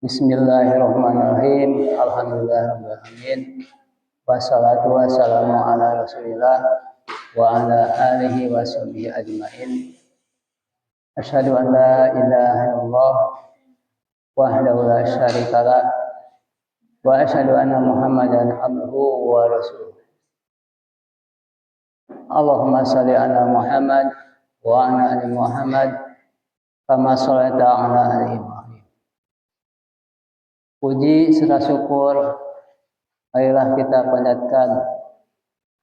Bismillahirrahmanirrahim. Alhamdulillahirrahmanirrahim. Wassalatu wassalamu ala rasulillah wa ala alihi wa sahbihi ajma'in. Asyhadu an la ilaha illallah wahdahu la syarikalah wa asyhadu anna Muhammadan abduhu wa rasuluh. Allahumma shalli ala Muhammad wa ala ali Muhammad kama shallaita ala ali Ibrahim. Puji serta syukur marilah kita panjatkan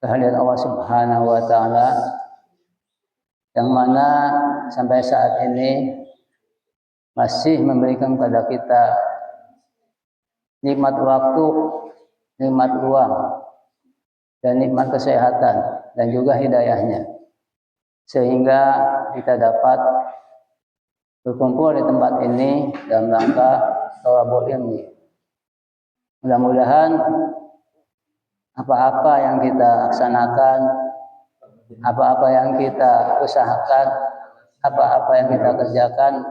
kehadirat Allah Subhanahu wa taala yang mana sampai saat ini masih memberikan kepada kita nikmat waktu, nikmat ruang, dan nikmat kesehatan dan juga hidayahnya, sehingga kita dapat berkumpul di tempat ini dalam rangka thalabul ilmi. Mudah-mudahan apa-apa yang kita laksanakan, apa-apa yang kita usahakan, apa-apa yang kita kerjakan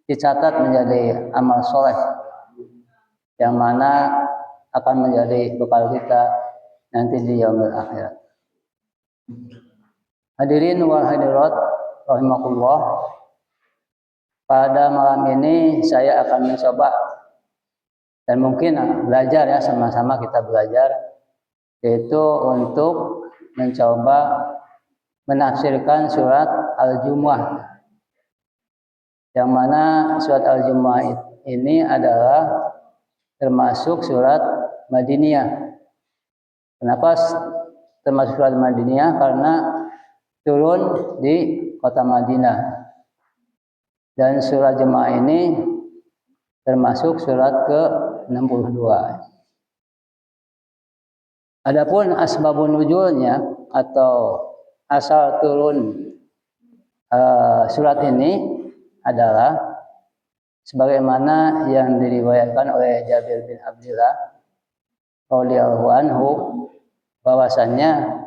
dicatat menjadi amal soleh yang mana akan menjadi bekal kita nanti di yaumil akhirat. Hadirin wal hadirat rahimakumullah, pada malam ini saya akan mencoba dan mungkin belajar ya, sama-sama kita belajar, yaitu untuk mencoba menafsirkan surat Al-Jumu'ah, yang mana surat Al-Jumu'ah ini adalah termasuk surat Madiniyah. Kenapa termasuk surat Madiniyah? Karena turun di kota Madinah. Dan surat Jumu'ah ini termasuk surat ke-62. Adapun asbabun nuzulnya atau asal turun surat ini adalah sebagaimana yang diriwayatkan oleh Jabir bin Abdullah radhiyallahu anhu, bahwasannya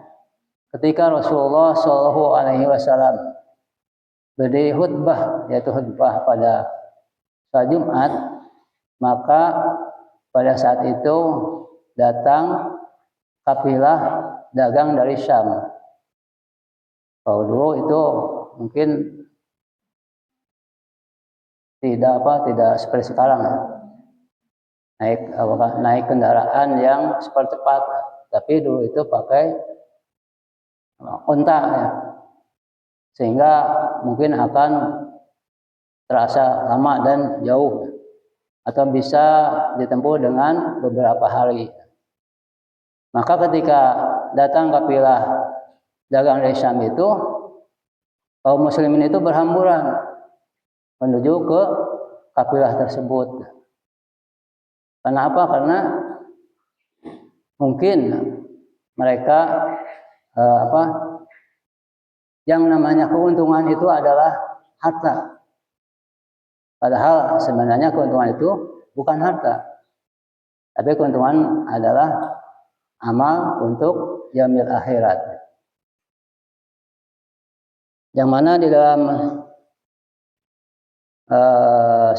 ketika Rasulullah Shallallahu alaihi wasallam berdiri khutbah, yaitu khutbah pada saat Jumat, maka pada saat itu datang kafilah dagang dari Syam. Kalau dulu itu mungkin tidak seperti sekarang ya. Naik kendaraan yang super cepat, tapi dulu itu pakai unta ya. Sehingga mungkin akan terasa lama dan jauh, atau bisa ditempuh dengan beberapa hari. Maka ketika datang kafilah dagang dari Syam itu, kaum muslimin itu berhamburan menuju ke kafilah tersebut. Karena apa? Karena mungkin mereka yang namanya keuntungan itu adalah harta. Padahal sebenarnya keuntungan itu bukan harta, tapi keuntungan adalah amal untuk yaumil akhirat. Yang mana di dalam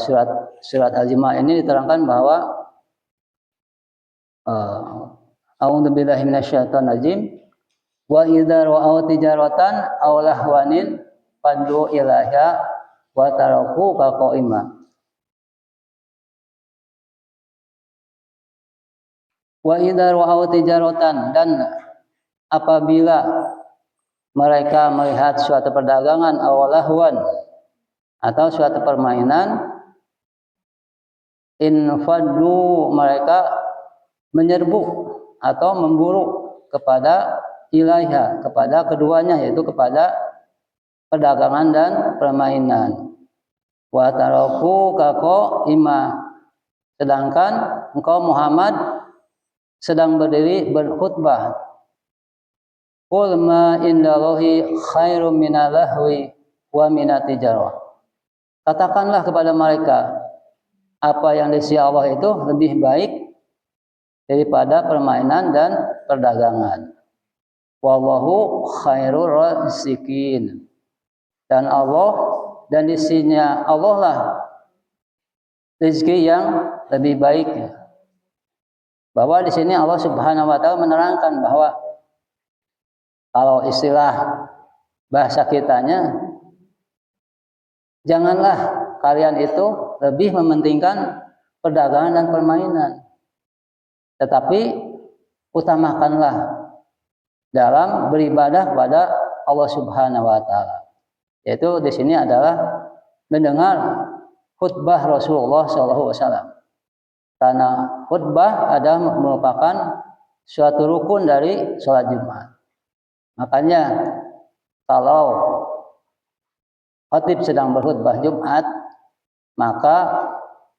surat Al-Jumu'ah ini diterangkan bahwa a'udzubillahi minasyaitonir rajim, wa idza ra'aw tijaratan aw lahwanin faddu ilaiha wa taraku ka qaima. Wa idza ra'aw tijaratan, dan apabila mereka melihat suatu perdagangan aw lahwan atau suatu permainan, in faddu, mereka menyerbu atau memburu kepada ilaiha, kepada keduanya, yaitu kepada perdagangan dan permainan. Wa taraku kako ima, sedangkan engkau Muhammad sedang berdiri berkhutbah. Qul ma indallahi khairum minal lahwi wa minat tijarah. Katakanlah kepada mereka, apa yang di sisi Allah itu lebih baik daripada permainan dan perdagangan. Wallahu khairur raziqin. Dan Allah, dan di sisinya Allah lah rezeki yang lebih baik. Bahwa di sini Allah Subhanahu wa taala menerangkan bahwa kalau istilah bahasa kitanya, janganlah kalian itu lebih mementingkan perdagangan dan permainan, tetapi utamakanlah dalam beribadah kepada Allah Subhanahu wa taala. Yaitu di sini adalah mendengar khutbah Rasulullah SAW. Karena khutbah adalah merupakan suatu rukun dari sholat Jumat. Makanya kalau khatib sedang berkhutbah Jumat, maka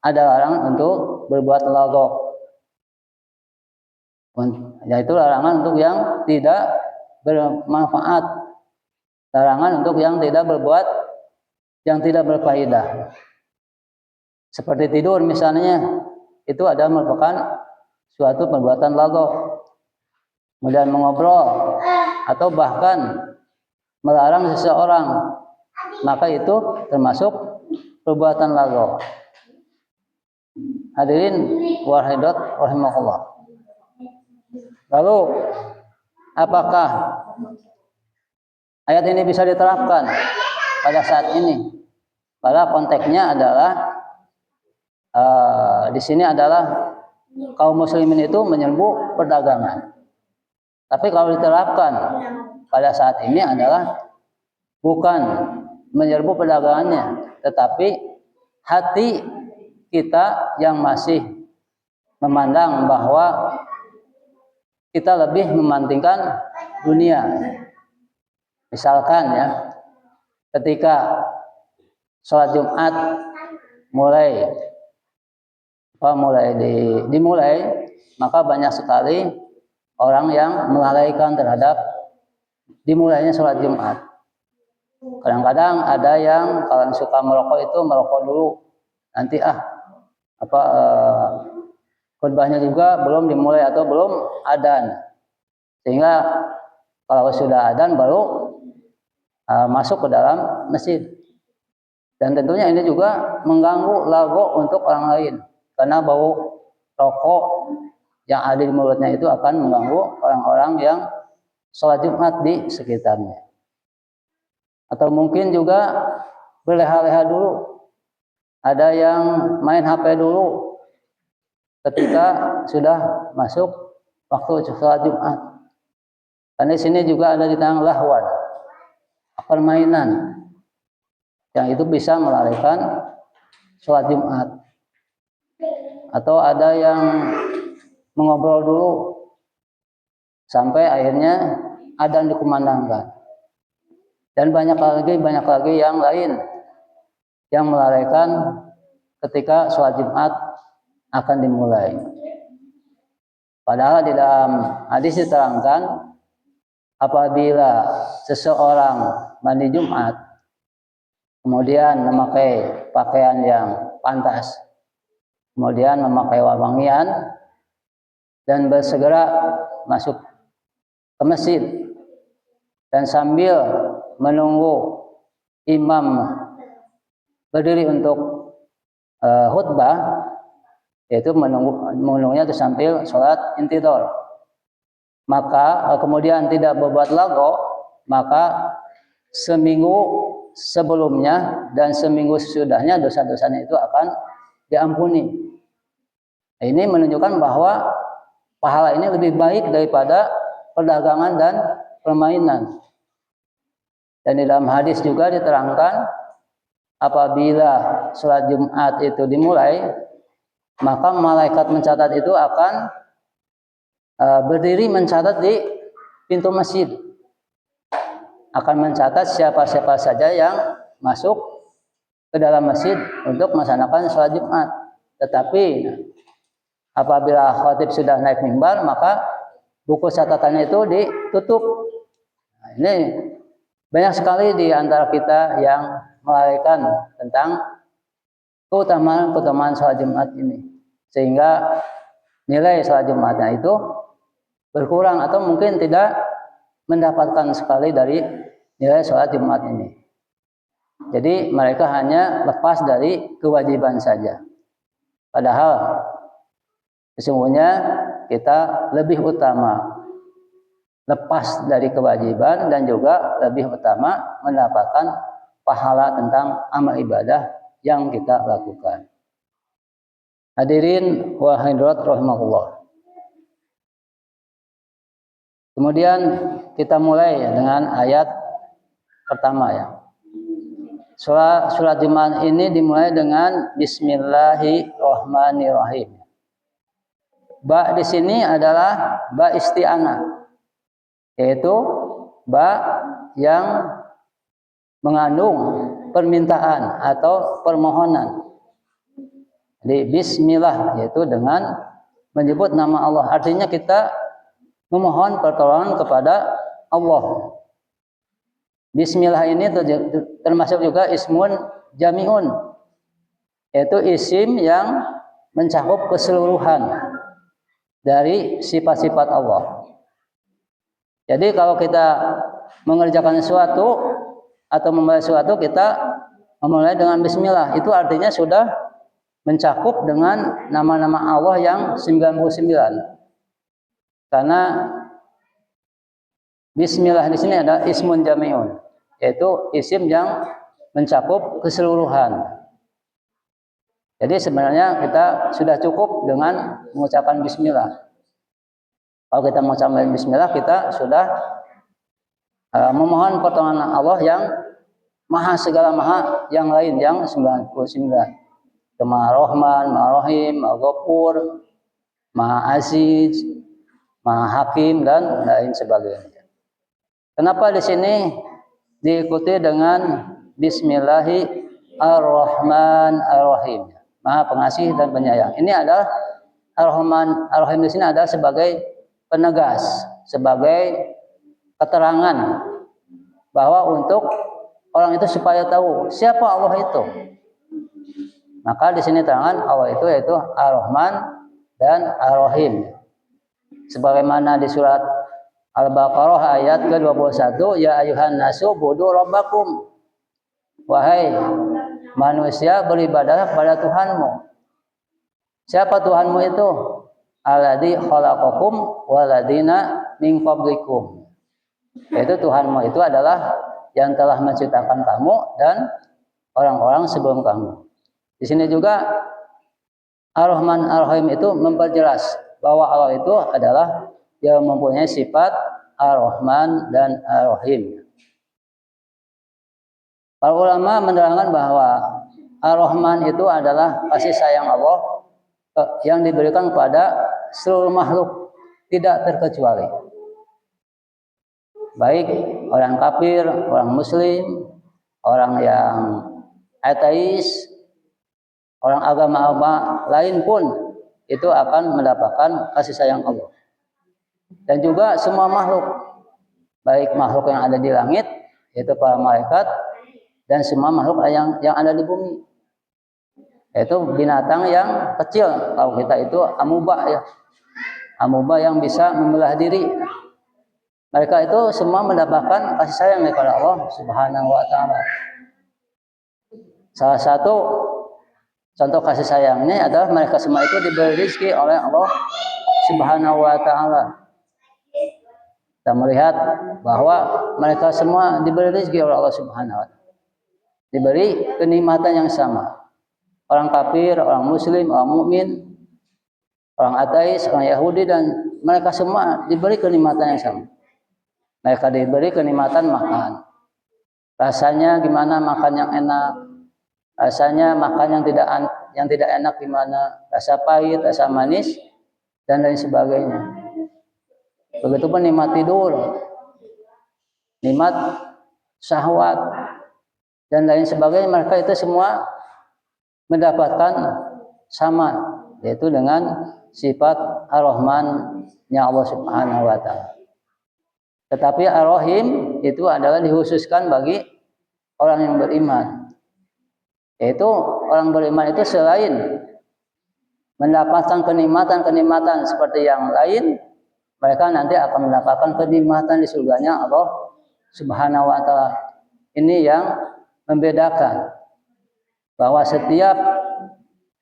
ada larangan untuk berbuat lagok. Yaitu larangan untuk yang tidak bermanfaat, larangan untuk yang tidak berbuat, yang tidak berfaedah. Seperti tidur misalnya, itu ada merupakan suatu perbuatan lagok. Kemudian mengobrol atau bahkan melarang seseorang, maka itu termasuk perbuatan lagok. Hadirin wahidat rahimakumullah. Lalu apakah ayat ini bisa diterapkan pada saat ini? Pada konteksnya adalah di sini adalah kaum muslimin itu menyerbu perdagangan. Tapi kalau diterapkan pada saat ini adalah bukan menyerbu perdagangannya, tetapi hati kita yang masih memandang bahwa kita lebih mementingkan dunia. Misalkan ya, ketika sholat Jumat dimulai, maka banyak sekali orang yang melalaikan terhadap dimulainya sholat Jumat. Kadang-kadang ada yang kalau suka merokok itu merokok dulu, nanti khutbahnya juga belum dimulai atau belum adzan, sehingga kalau sudah adzan baru masuk ke dalam masjid. Dan tentunya ini juga mengganggu lagu untuk orang lain, karena bau rokok yang ada di mulutnya itu akan mengganggu orang-orang yang sholat Jumat di sekitarnya. Atau mungkin juga berleha-leha dulu, ada yang main HP dulu ketika sudah masuk waktu sholat Jumat. Karena di sini juga ada ditang lahwan, permainan yang itu bisa melalaikan sholat Jumat. Atau ada yang mengobrol dulu sampai akhirnya adzan dikumandangkan. Dan banyak lagi yang lain yang melalaikan ketika sholat Jumat akan dimulai. Padahal di dalam hadis diterangkan, apabila seseorang mandi Jumat kemudian memakai pakaian yang pantas, kemudian memakai wangian dan bersegera masuk ke masjid, dan sambil menunggu imam berdiri untuk khutbah, yaitu menunggunya itu sambil sholat intidhar, maka kemudian tidak berbuat lagok, maka seminggu sebelumnya dan seminggu sesudahnya dosa-dosanya itu akan diampuni. Ini menunjukkan bahwa pahala ini lebih baik daripada perdagangan dan permainan. Dan di dalam hadis juga diterangkan, apabila sholat Jumat itu dimulai, maka malaikat mencatat itu akan berdiri mencatat di pintu masjid, akan mencatat siapa-siapa saja yang masuk ke dalam masjid untuk melaksanakan sholat Jumat. Tetapi apabila khatib sudah naik mimbar, maka buku catatannya itu ditutup. Nah, ini banyak sekali di antara kita yang melalaikan tentang keutamaan sholat Jumat ini, sehingga nilai sholat Jumatnya itu berkurang atau mungkin tidak mendapatkan sekali dari nilai sholat Jumat ini. Jadi mereka hanya lepas dari kewajiban saja. Padahal sesungguhnya kita lebih utama lepas dari kewajiban dan juga lebih utama mendapatkan pahala tentang amal ibadah yang kita lakukan. Hadirin wa hadirat rahimakumullah. Kemudian kita mulai dengan ayat pertama ya. Surat Jumat ini dimulai dengan Bismillahirrahmanirrahim. Ba di sini adalah ba isti'anah, yaitu ba yang mengandung permintaan atau permohonan. Jadi bismillah yaitu dengan menyebut nama Allah. Artinya kita memohon pertolongan kepada Allah. Bismillah ini termasuk juga ismun jami'un, yaitu isim yang mencakup keseluruhan dari sifat-sifat Allah. Jadi kalau kita mengerjakan sesuatu atau memulai sesuatu, kita memulai dengan bismillah. Itu artinya sudah mencakup dengan nama-nama Allah yang 99. Karena bismillah di sini ada ismun jami'un, yaitu isim yang mencakup keseluruhan. Jadi sebenarnya kita sudah cukup dengan mengucapkan bismillah. Kalau kita mengucapkan bismillah, kita sudah memohon pertolongan Allah yang maha segala maha yang lain, yang 99. Maha Rahman, Maha Rahim, Maha Ghafur, Maha Aziz, Maha Hakim, dan lain sebagainya. Kenapa di sini diikuti dengan Bismillahirrahmanirrahim, Maha Pengasih dan Penyayang. Ini adalah Ar-Rahman Ar-Rahim di sini adalah sebagai penegas, sebagai keterangan bahwa untuk orang itu supaya tahu siapa Allah itu. Maka di sini terangan Allah itu yaitu Ar-Rahman dan Ar-Rahim. Sebagaimana di surat Al-Baqarah ayat ke-21, ya ayuhan nasu budu rabbakum. Wahai manusia, beribadahlah pada Tuhanmu. Siapa Tuhanmu itu? Alladzi khalaqakum waladina min qablikum. Yaitu Tuhanmu itu adalah yang telah menciptakan kamu dan orang-orang sebelum kamu. Di sini juga Ar-Rahman Ar-Rahim itu memperjelas bahwa Allah itu adalah yang mempunyai sifat Ar-Rahman dan Ar-Rahim. Para ulama menerangkan bahwa Ar-Rahman itu adalah kasih sayang Allah yang diberikan kepada seluruh makhluk, tidak terkecuali. Baik orang kafir, orang muslim, orang yang ateis, orang agama lain pun itu akan mendapatkan kasih sayang Allah. Dan juga semua makhluk, baik makhluk yang ada di langit, yaitu para malaikat, dan semua makhluk yang ada di bumi, yaitu binatang yang kecil. Kalau kita itu amuba ya, amuba yang bisa membelah diri. Mereka itu semua mendapatkan kasih sayang daripada Allah Subhanahu wa Ta'ala. Salah satu contoh kasih sayangnya adalah mereka semua itu diberi rezeki oleh Allah Subhanahu wa Ta'ala. Kita melihat bahwa mereka semua diberi rezeki oleh Allah Subhanahu wa Ta'ala, diberi kenikmatan yang sama. Orang kafir, orang muslim, orang mukmin, orang ateis, orang Yahudi, dan mereka semua diberi kenikmatan yang sama. Mereka diberi kenikmatan makan. Rasanya gimana makan yang enak? Rasanya makan yang tidak enak gimana? Rasa pahit, rasa manis, dan lain sebagainya. Begitupun nikmat tidur, nikmat syahwat, dan lain sebagainya. Mereka itu semua mendapatkan sama, yaitu dengan sifat Ar-Rahman-nya Allah Subhanahu wa Ta'ala. Tetapi Ar-Rahim itu adalah dikhususkan bagi orang yang beriman. Yaitu orang beriman itu selain mendapatkan kenikmatan-kenikmatan seperti yang lain, mereka nanti akan mendapatkan kenikmatan di surganya Allah Subhanahu wa Ta'ala. Ini yang membedakan bahwa setiap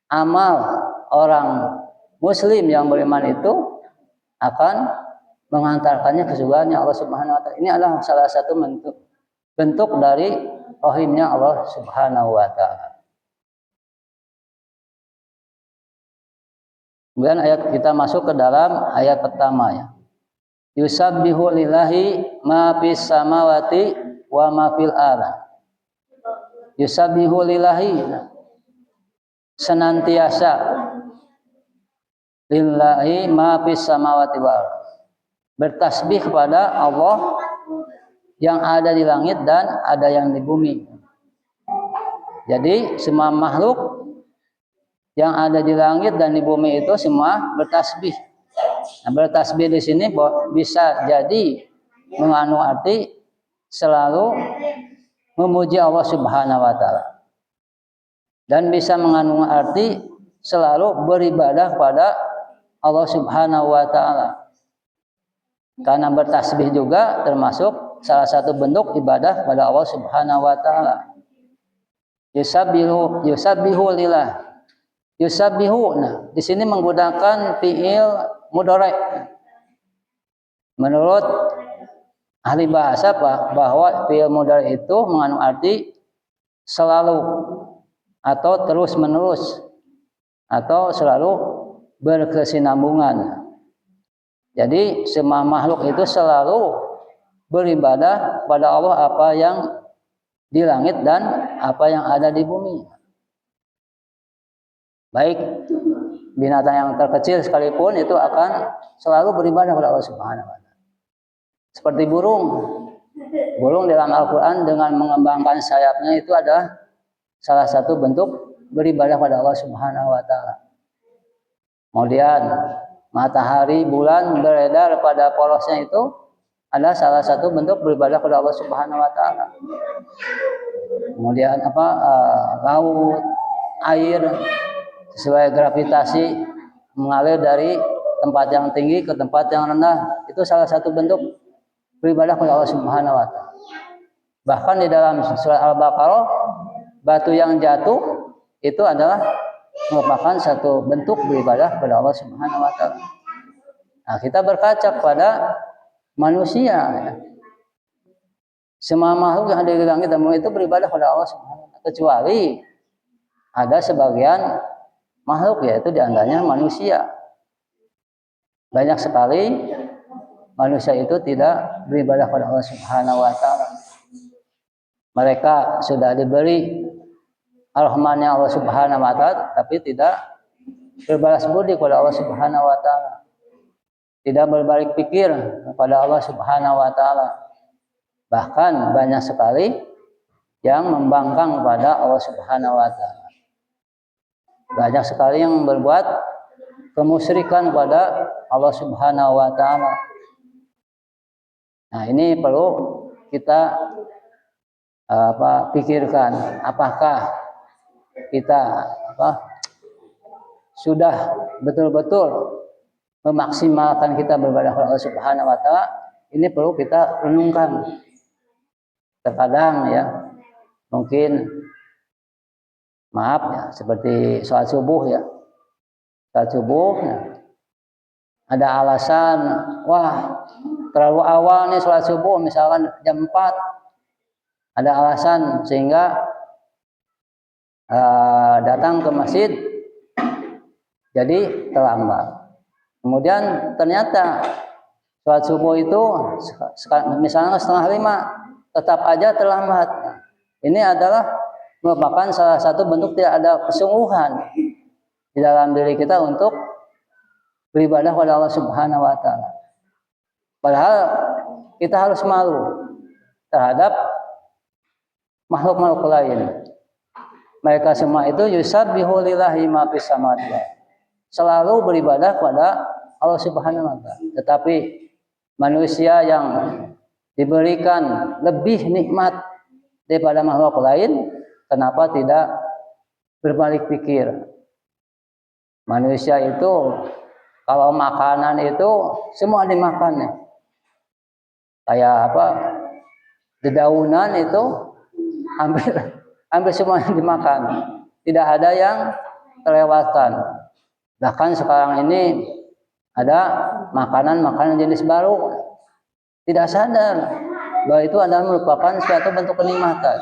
amal orang muslim yang beriman itu akan mengantarkannya ke surganya Allah Subhanahu wa taala. Ini adalah salah satu bentuk dari rahimnya Allah Subhanahu wa taala. Kemudian ayat kita masuk ke dalam ayat pertama ya. Yusabbihu lillahi ma fis samawati wa ma fil ardh. Yusabbihu lillahi, senantiasa lillahi ma fis samawati wal ardh. Bertasbih kepada Allah yang ada di langit dan ada yang di bumi. Jadi semua makhluk yang ada di langit dan di bumi itu semua bertasbih. Nah, bertasbih di sini bisa jadi mengandung arti selalu memuji Allah Subhanahu wa taala. Dan bisa mengandung arti selalu beribadah kepada Allah Subhanahu wa taala. Karena bertasbih juga termasuk salah satu bentuk ibadah kepada Allah Subhanahu wa taala. Yusabbihu lillah. Yusabbihu, nah di sini menggunakan fiil mudhari. Menurut ahli bahasa bahwa fiil mudhari itu mengandung arti selalu atau terus menerus atau selalu berkesinambungan. Jadi semua makhluk itu selalu beribadah pada Allah apa yang di langit dan apa yang ada di bumi. Baik binatang yang terkecil sekalipun itu akan selalu beribadah kepada Allah Subhanahu wa taala. Seperti burung. Burung dalam Al-Qur'an dengan mengembangkan sayapnya itu adalah salah satu bentuk beribadah kepada Allah Subhanahu wa taala. Kemudian matahari, bulan beredar pada polosnya itu adalah salah satu bentuk beribadah kepada Allah Subhanahu wa taala. Kemudian laut, air sesuai gravitasi mengalir dari tempat yang tinggi ke tempat yang rendah, itu salah satu bentuk beribadah kepada Allah Subhanahu wa taala. Bahkan di dalam surah Al-Baqarah, batu yang jatuh itu adalah merupakan satu bentuk beribadah kepada Allah Subhanahu wa taala. Nah, kita berkaca kepada manusia ya. Semua makhluk yang ada di langit dan bumi itu beribadah kepada Allah Subhanahu wa taala, kecuali ada sebagian makhluk, yaitu diantaranya manusia. Banyak sekali manusia itu tidak beribadah kepada Allah Subhanahu wa taala. Mereka sudah diberi rahmatnya Allah Subhanahu wa taala, tapi tidak berbalas budi kepada Allah Subhanahu wa taala. Tidak berbalik pikir kepada Allah Subhanahu wa taala. Bahkan banyak sekali yang membangkang kepada Allah Subhanahu wa taala. Banyak sekali yang berbuat kemusyrikan kepada Allah Subhanahu wa taala. Nah, ini perlu kita pikirkan, apakah kita sudah betul-betul memaksimalkan kita beribadah kepada Allah Subhanahu wa taala. Ini perlu kita renungkan. Terkadang ya, mungkin maaf ya, seperti sholat subuh ya. Sholat subuh ya, ada alasan, wah terlalu awal nih sholat subuh, misalkan jam 4. Ada alasan sehingga datang ke masjid jadi terlambat. Kemudian ternyata sholat subuh itu misalnya 4:30, tetap aja terlambat. Ini adalah merupakan salah satu bentuk tidak ada kesungguhan di dalam diri kita untuk beribadah kepada Allah Subhanahu wa taala. Padahal kita harus malu terhadap makhluk-makhluk lain. Mereka semua itu yusabbihu lillahi ma fis samawati, selalu beribadah kepada Allah Subhanahu wa taala. Tetapi manusia yang diberikan lebih nikmat daripada makhluk lain, kenapa tidak berbalik pikir? Manusia itu kalau makanan itu semua dimakan ya. Kayak dedaunan itu hampir semua dimakan. Tidak ada yang terlewatkan. Bahkan sekarang ini ada makanan-makanan jenis baru, tidak sadar bahwa itu adalah merupakan suatu bentuk kenikmatan.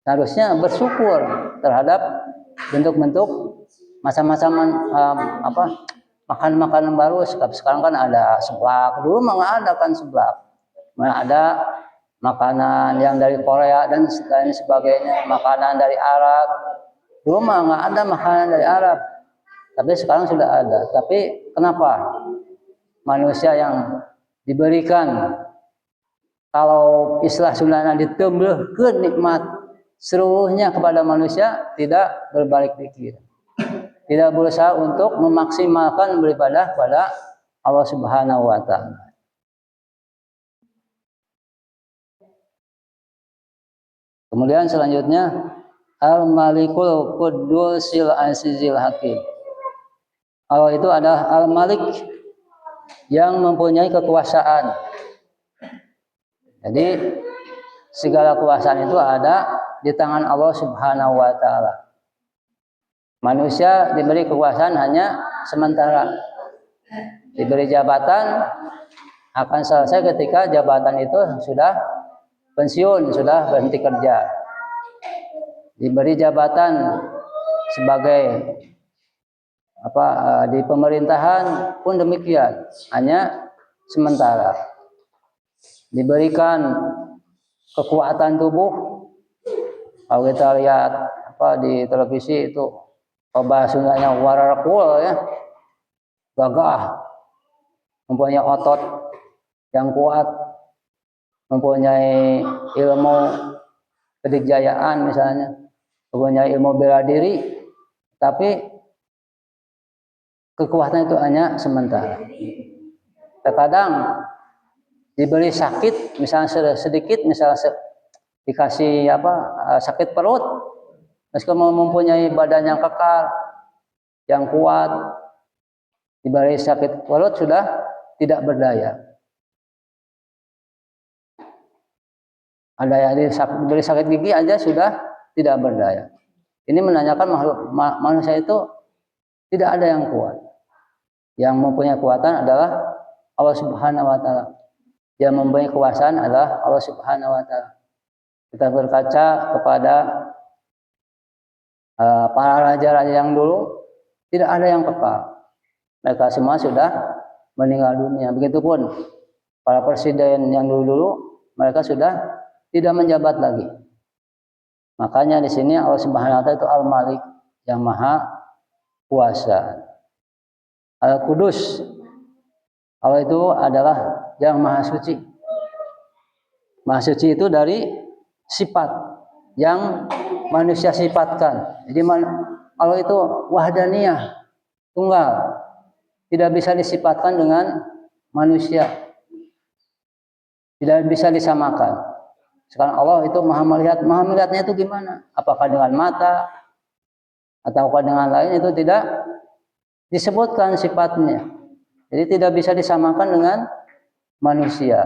Harusnya bersyukur terhadap bentuk-bentuk macam-macam makanan-makanan baru. Sekarang kan ada seblak, dulu mah nggak ada kan seblak. Ada makanan yang dari Korea dan lain sebagainya, makanan dari Arab. Dulu mah nggak ada makanan dari Arab, tapi sekarang sudah ada. Tapi kenapa manusia yang diberikan, kalau istilah Sundana ditembelkeun nikmat seluruhnya kepada manusia, tidak berbalik pikir, tidak berusaha untuk memaksimalkan beribadah kepada Allah Subhanahu wa taala. Kemudian selanjutnya Al-Malikul Quddusil Azizil Hakim. Allah itu adalah Al-Malik yang mempunyai kekuasaan. Jadi segala kekuasaan itu ada di tangan Allah Subhanahu wa taala. Manusia diberi kekuasaan hanya sementara. Diberi jabatan akan selesai ketika jabatan itu sudah pensiun, sudah berhenti kerja. Diberi jabatan sebagai di pemerintahan pun demikian, hanya sementara. Diberikan kekuatan tubuh, kalau kita lihat di televisi itu bahasanya warakul ya, gagah, mempunyai otot yang kuat, mempunyai ilmu kedikjayaan misalnya, mempunyai ilmu bela diri, tapi kekuatan itu hanya sementara. Terkadang diberi sakit, misalnya sedikit, misalnya dikasih sakit perut, meskipun mempunyai badan yang kekal, yang kuat, diberi sakit perut sudah tidak berdaya. Ada yang diberi sakit gigi aja sudah tidak berdaya. Ini menanyakan manusia itu tidak ada yang kuat. Yang mempunyai kekuatan adalah Allah Subhanahu wa taala. Yang mempunyai kekuasaan adalah Allah Subhanahu wa taala. Kita berkaca kepada para raja-raja yang dulu, tidak ada yang kekal. Mereka semua sudah meninggal dunia. Begitupun para presiden yang dulu-dulu, mereka sudah tidak menjabat lagi. Makanya di sini Allah Subhanahu wa taala itu Al-Malik, yang maha kuasa. Al-Qudus, Allah itu adalah yang maha suci. Maha suci itu dari sifat yang manusia sifatkan. Jadi Allah itu wahdaniyah, tunggal, tidak bisa disifatkan dengan manusia, tidak bisa disamakan. Sekarang Allah itu maha melihat. Maha melihatnya itu gimana? Apakah dengan mata ataukah dengan lain, itu tidak disebutkan sifatnya. Jadi tidak bisa disamakan dengan manusia.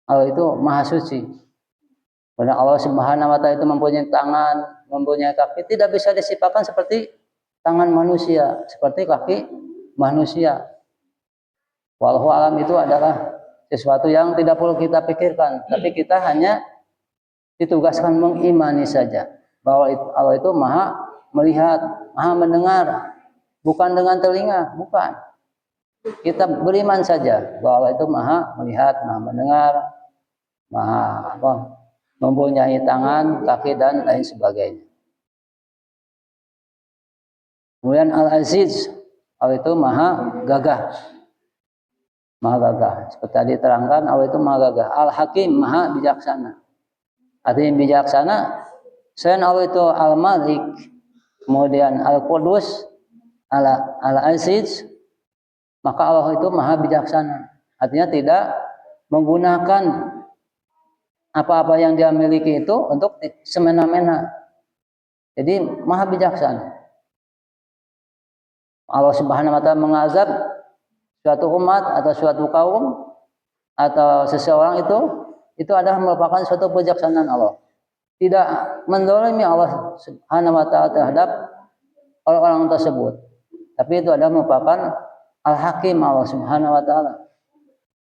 Allah itu maha suci. Karena Allah Subhanahu wa taala itu mempunyai tangan, mempunyai kaki, tidak bisa disifatkan seperti tangan manusia, seperti kaki manusia. Wallahu alam, itu adalah sesuatu yang tidak perlu kita pikirkan, tapi kita hanya ditugaskan mengimani saja bahwa Allah itu maha melihat, maha mendengar, bukan dengan telinga, bukan. Kita beriman saja bahwa Allah itu maha melihat, maha mendengar, maha mempunyai tangan, kaki, dan lain sebagainya. Kemudian Al-Aziz, Allah itu maha gagah. Maha gagah. Seperti tadi terangkan, Allah itu maha gagah. Al-Hakim, maha bijaksana. Artinya bijaksana, selain Allah itu Al-Malik, kemudian Al-Qudus, Al-Aziz, maka Allah itu maha bijaksana. Artinya tidak menggunakan apa-apa yang dia miliki itu untuk semena-mena. Jadi maha bijaksana. Allah Subhanahu wa taala mengazab suatu umat atau suatu kaum atau seseorang, itu adalah merupakan suatu kebijaksanaan Allah. Tidak menzalimi Allah Subhanahu wa taala terhadap orang-orang tersebut. Tapi itu adalah merupakan Al-Hakim Allah Subhanahu wa taala.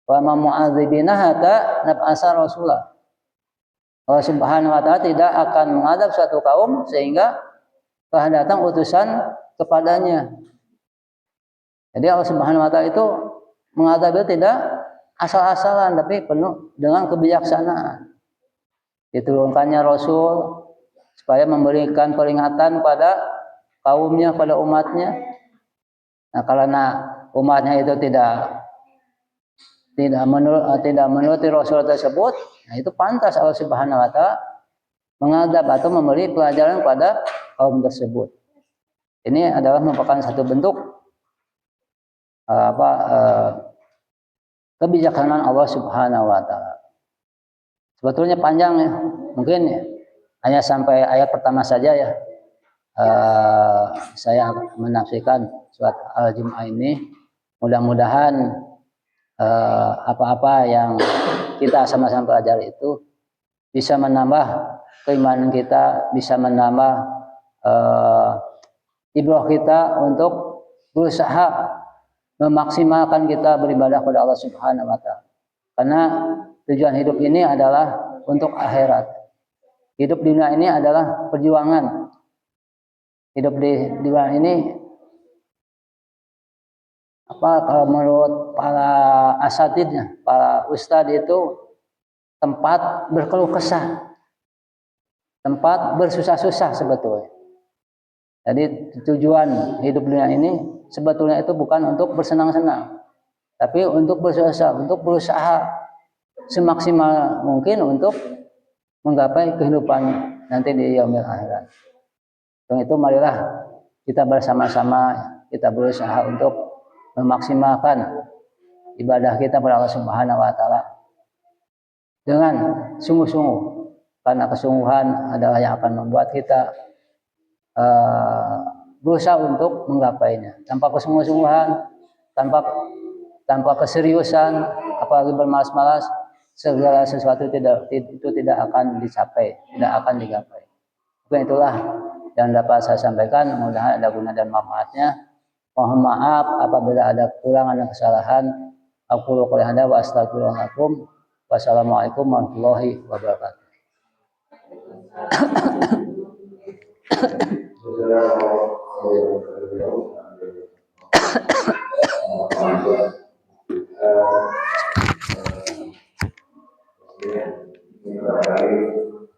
Wa ma mu'adzibina hatta nab'asa rasulah. Allah Subhanahu wa taala tidak akan mengadab suatu kaum sehingga telah datang utusan kepadanya. Jadi Allah Subhanahu wa taala itu mengadab itu tidak asal-asalan tapi penuh dengan kebijaksanaan. Diturunkannya Rasul supaya memberikan peringatan pada kaumnya, pada umatnya. Nah, karena umatnya itu tidak menuruti Rasul tersebut, nah itu pantas Allah Subhanahu wa taala mengadab atau memberi pelajaran pada kaum tersebut. Ini adalah merupakan satu bentuk kebijaksanaan Allah Subhanahu wa taala. Sebetulnya panjang ya, mungkin hanya sampai ayat pertama saja ya. Saya menafsirkan surat Al-Jumu'ah ini. Mudah-mudahan apa-apa yang kita sama-sama pelajari itu bisa menambah keimanan kita, bisa menambah ibrah kita untuk berusaha memaksimalkan kita beribadah kepada Allah Subhanahu wa taala. Karena tujuan hidup ini adalah untuk akhirat. Hidup di dunia ini adalah perjuangan. Hidup di dunia ini kalau menurut para asatidnya, para ustadz itu tempat berkeluh kesah, tempat bersusah-susah sebetulnya. Jadi tujuan hidup dunia ini sebetulnya itu bukan untuk bersenang-senang, tapi untuk berusaha semaksimal mungkin untuk menggapai kehidupan nanti di yaumil akhirat. Untuk itu marilah kita bersama-sama kita berusaha untuk memaksimalkan ibadah kita kepada Allah Subhanahu wa taala dengan sungguh-sungguh, karena kesungguhan adalah yang akan membuat kita berusaha untuk menggapainya. Tanpa kesungguh-sungguhan, tanpa keseriusan, apalagi bermalas-malas, segala sesuatu itu tidak akan dicapai, tidak akan digapai. Mungkin itulah yang dapat saya sampaikan. Mudah-mudahan ada guna dan manfaatnya. Mohon maaf apabila ada kekurangan dan kesalahan. Aku qouli hadza wa astaghfirullahaladzim. Wassalamualaikum warahmatullahi wabarakatuh.